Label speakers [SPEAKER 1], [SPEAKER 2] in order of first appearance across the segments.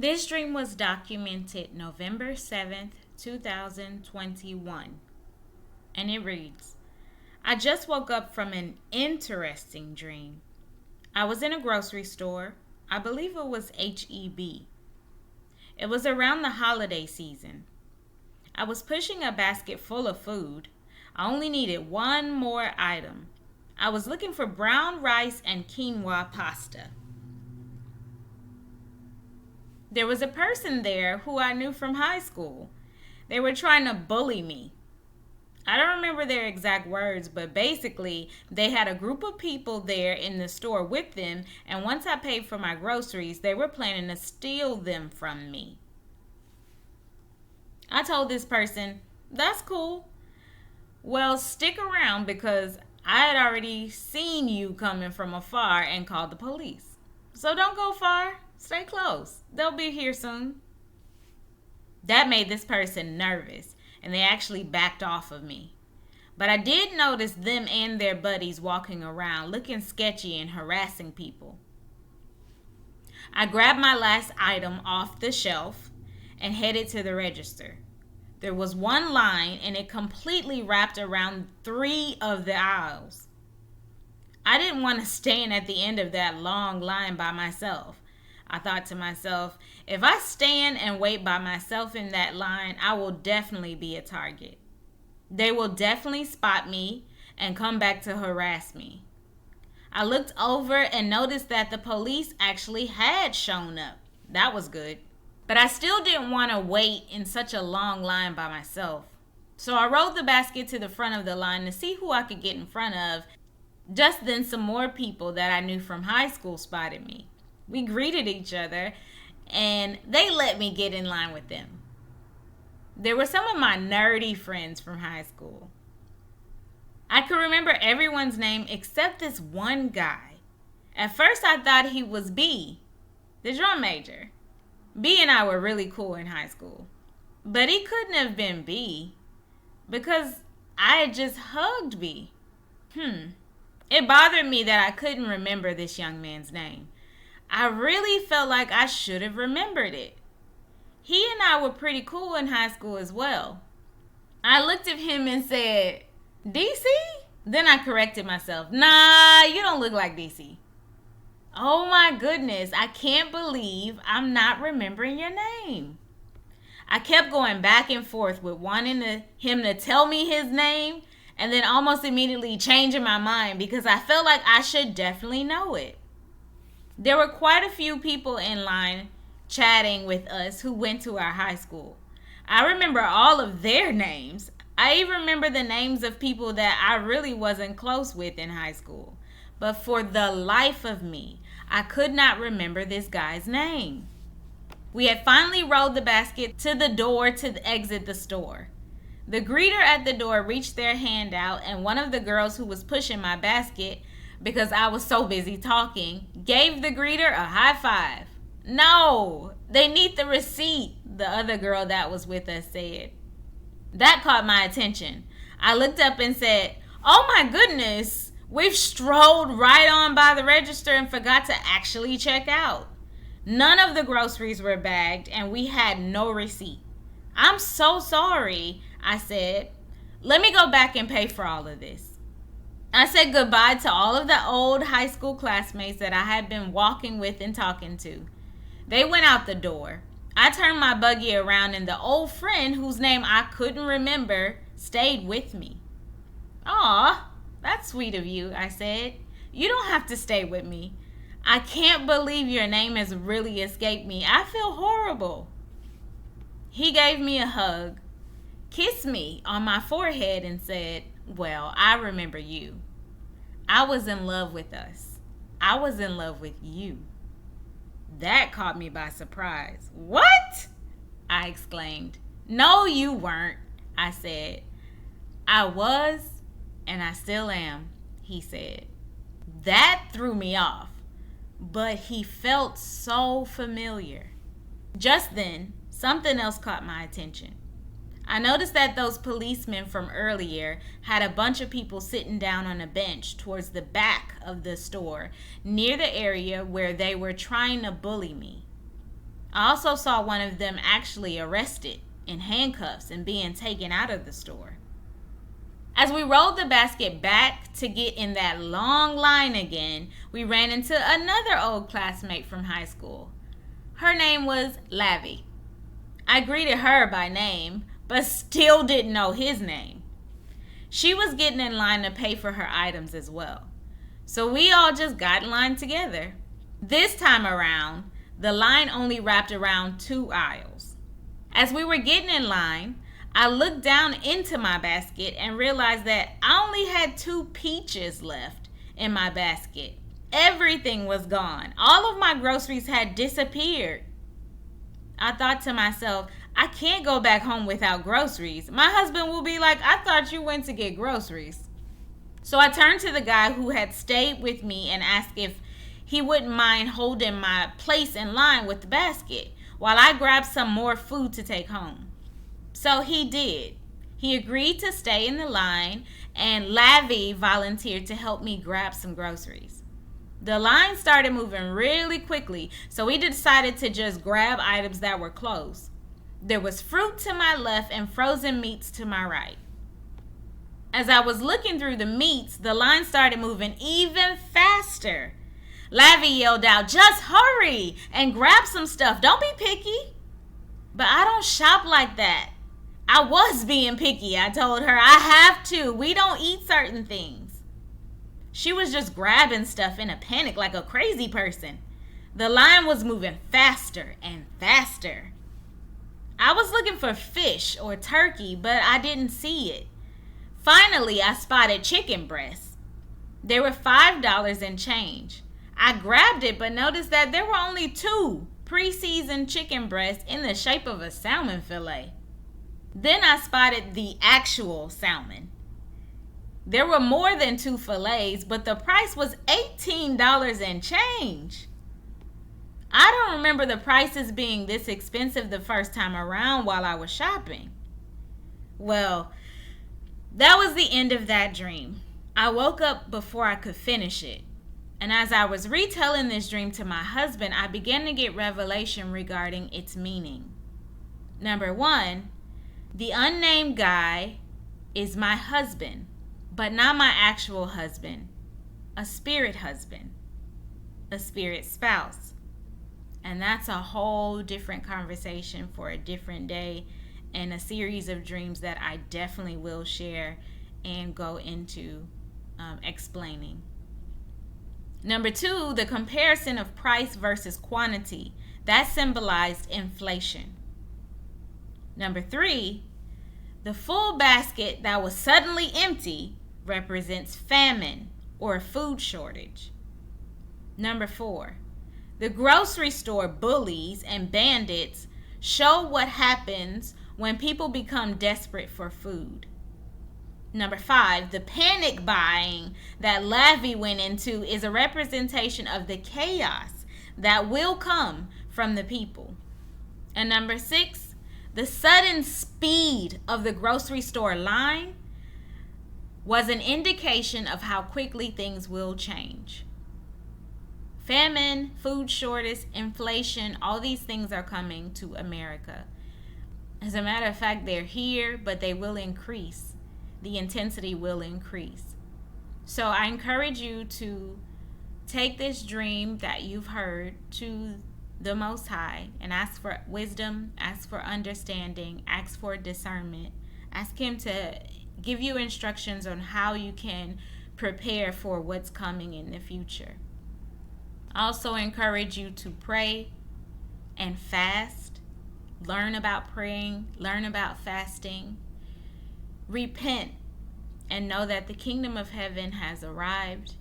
[SPEAKER 1] This dream was documented November 7th, 2021, and it reads, I just woke up from an interesting dream. I was in a grocery store. I believe it was HEB. It was around the holiday season. I was pushing a basket full of food. I only needed one more item. I was looking for brown rice and quinoa pasta. There was a person there who I knew from high school. They were trying to bully me. I don't remember their exact words, but basically, they had a group of people there in the store with them, and once I paid for my groceries, they were planning to steal them from me. I told this person, that's cool. Well, stick around because I had already seen you coming from afar and called the police. So don't go far. Stay close. They'll be here soon. That made this person nervous, and they actually backed off of me. But I did notice them and their buddies walking around, looking sketchy and harassing people. I grabbed my last item off the shelf and headed to the register. There was one line, and it completely wrapped around 3 of the aisles. I didn't want to stand at the end of that long line by myself. I thought to myself, if I stand and wait by myself in that line, I will definitely be a target. They will definitely spot me and come back to harass me. I looked over and noticed that the police actually had shown up. That was good. But I still didn't want to wait in such a long line by myself. So I rolled the basket to the front of the line to see who I could get in front of. Just then some more people that I knew from high school spotted me. We greeted each other, and they let me get in line with them. There were some of my nerdy friends from high school. I could remember everyone's name except this one guy. At first I thought he was B, the drum major. B and I were really cool in high school. But he couldn't have been B because I had just hugged B. It bothered me that I couldn't remember this young man's name. I really felt like I should have remembered it. He and I were pretty cool in high school as well. I looked at him and said, DC? Then I corrected myself. Nah, you don't look like DC. Oh my goodness, I can't believe I'm not remembering your name. I kept going back and forth with wanting him to tell me his name and then almost immediately changing my mind because I felt like I should definitely know it. There were quite a few people in line chatting with us who went to our high school. I remember all of their names. I even remember the names of people that I really wasn't close with in high school. But for the life of me, I could not remember this guy's name. We had finally rolled the basket to the door to exit the store. The greeter at the door reached their hand out, and one of the girls who was pushing my basket, because I was so busy talking, gave the greeter a high five. No, they need the receipt, the other girl that was with us said. That caught my attention. I looked up and said, oh my goodness, we've strolled right on by the register and forgot to actually check out. None of the groceries were bagged and we had no receipt. I'm so sorry, I said. Let me go back and pay for all of this. I said goodbye to all of the old high school classmates that I had been walking with and talking to. They went out the door. I turned my buggy around and the old friend whose name I couldn't remember stayed with me. Aw, that's sweet of you, I said. You don't have to stay with me. I can't believe your name has really escaped me. I feel horrible. He gave me a hug, kissed me on my forehead and said, well, I remember you. I was in love with us. I was in love with you. That caught me by surprise. What? I exclaimed. No, you weren't, I said. I was, and I still am, he said. That threw me off, but he felt so familiar. Just then, something else caught my attention. I noticed that those policemen from earlier had a bunch of people sitting down on a bench towards the back of the store near the area where they were trying to bully me. I also saw one of them actually arrested in handcuffs and being taken out of the store. As we rolled the basket back to get in that long line again, we ran into another old classmate from high school. Her name was Lavi. I greeted her by name, but still didn't know his name. She was getting in line to pay for her items as well. So we all just got in line together. This time around, the line only wrapped around 2 aisles. As we were getting in line, I looked down into my basket and realized that I only had 2 peaches left in my basket. Everything was gone. All of my groceries had disappeared. I thought to myself, I can't go back home without groceries. My husband will be like, I thought you went to get groceries. So I turned to the guy who had stayed with me and asked if he wouldn't mind holding my place in line with the basket while I grabbed some more food to take home. So he did. He agreed to stay in the line, and Lavi volunteered to help me grab some groceries. The line started moving really quickly, so we decided to just grab items that were close. There was fruit to my left and frozen meats to my right. As I was looking through the meats, the line started moving even faster. Lavi yelled out, just hurry and grab some stuff. Don't be picky. But I don't shop like that. I was being picky. I told her, I have to. We don't eat certain things. She was just grabbing stuff in a panic like a crazy person. The line was moving faster and faster. I was looking for fish or turkey, but I didn't see it. Finally, I spotted chicken breasts. They were $5 and change. I grabbed it, but noticed that there were only 2 pre-seasoned chicken breasts in the shape of a salmon fillet. Then I spotted the actual salmon. There were more than 2 fillets, but the price was $18 and change. I don't remember the prices being this expensive the first time around while I was shopping. Well, that was the end of that dream. I woke up before I could finish it. And as I was retelling this dream to my husband, I began to get revelation regarding its meaning. Number 1, the unnamed guy is my husband, but not my actual husband, a spirit husband, a spirit spouse. And that's a whole different conversation for a different day and a series of dreams that I definitely will share and go into explaining. Number 2, the comparison of price versus quantity. That symbolized inflation. Number 3, the full basket that was suddenly empty represents famine or food shortage. Number 4, the grocery store bullies and bandits show what happens when people become desperate for food. Number 5, the panic buying that Lavi went into is a representation of the chaos that will come from the people. And number 6, the sudden speed of the grocery store line was an indication of how quickly things will change. Famine, food shortage, inflation, all these things are coming to America. As a matter of fact, they're here, but they will increase. The intensity will increase. So I encourage you to take this dream that you've heard to the Most High and ask for wisdom, ask for understanding, ask for discernment. Ask Him to give you instructions on how you can prepare for what's coming in the future. I also encourage you to pray and fast. Learn about praying, learn about fasting. Repent and know that the kingdom of heaven has arrived.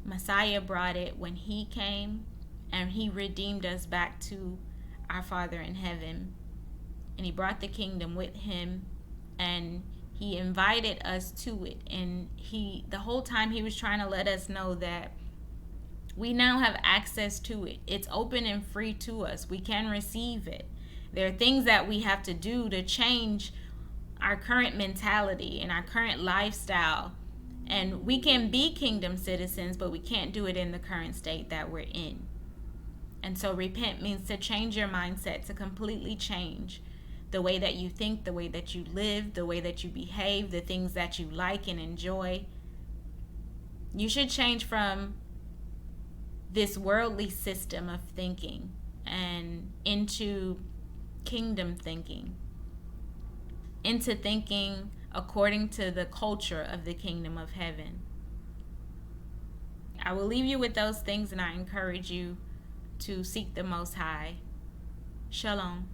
[SPEAKER 1] Messiah brought it when He came, and He redeemed us back to our Father in heaven. And He brought the kingdom with Him, and He invited us to it. And the whole time He was trying to let us know that we now have access to it. It's open and free to us. We can receive it. There are things that we have to do to change our current mentality and our current lifestyle. And we can be kingdom citizens, but we can't do it in the current state that we're in. And so repent means to change your mindset, to completely change the way that you think, the way that you live, the way that you behave, the things that you like and enjoy. You should change from this worldly system of thinking and into kingdom thinking, into thinking according to the culture of the kingdom of heaven. I will leave you with those things, and I encourage you to seek the Most High. Shalom.